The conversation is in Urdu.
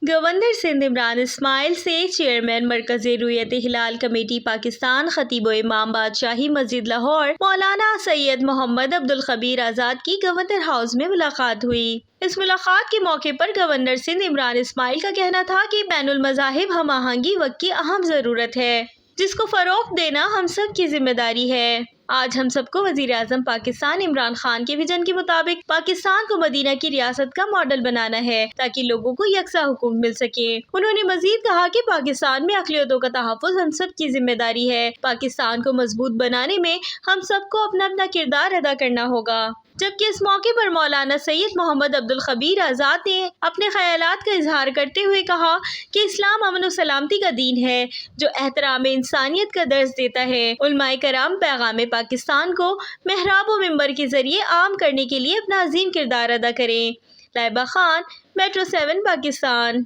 گورنر سندھ عمران اسماعیل سے چیئرمین مرکزی رویت ہلال کمیٹی پاکستان خطیب و امام بادشاہی مسجد لاہور مولانا سید محمد عبدالخبیر آزاد کی گورنر ہاؤس میں ملاقات ہوئی۔ اس ملاقات کے موقع پر گورنر سندھ عمران اسماعیل کا کہنا تھا کہ بین المذاہب ہم آہنگی وقت کی اہم ضرورت ہے، جس کو فروغ دینا ہم سب کی ذمہ داری ہے۔ آج ہم سب کو وزیر اعظم پاکستان عمران خان کے ویژن کے مطابق پاکستان کو مدینہ کی ریاست کا ماڈل بنانا ہے تاکہ لوگوں کو یکساں حقوق مل سکے۔ انہوں نے مزید کہا کہ پاکستان میں اقلیتوں کا تحفظ ہم سب کی ذمہ داری ہے۔ پاکستان کو مضبوط بنانے میں ہم سب کو اپنا اپنا کردار ادا کرنا ہوگا۔ جبکہ اس موقع پر مولانا سید محمد عبدالخبیر آزاد نے اپنے خیالات کا اظہار کرتے ہوئے کہا کہ اسلام امن و سلامتی کا دین ہے جو احترام انسانیت کا درس دیتا ہے۔ علماء کرام پیغام پاکستان کو محراب و منبر کے ذریعے عام کرنے کے لیے اپنا عظیم کردار ادا کریں۔ لائبہ خان، میٹرو 7 پاکستان۔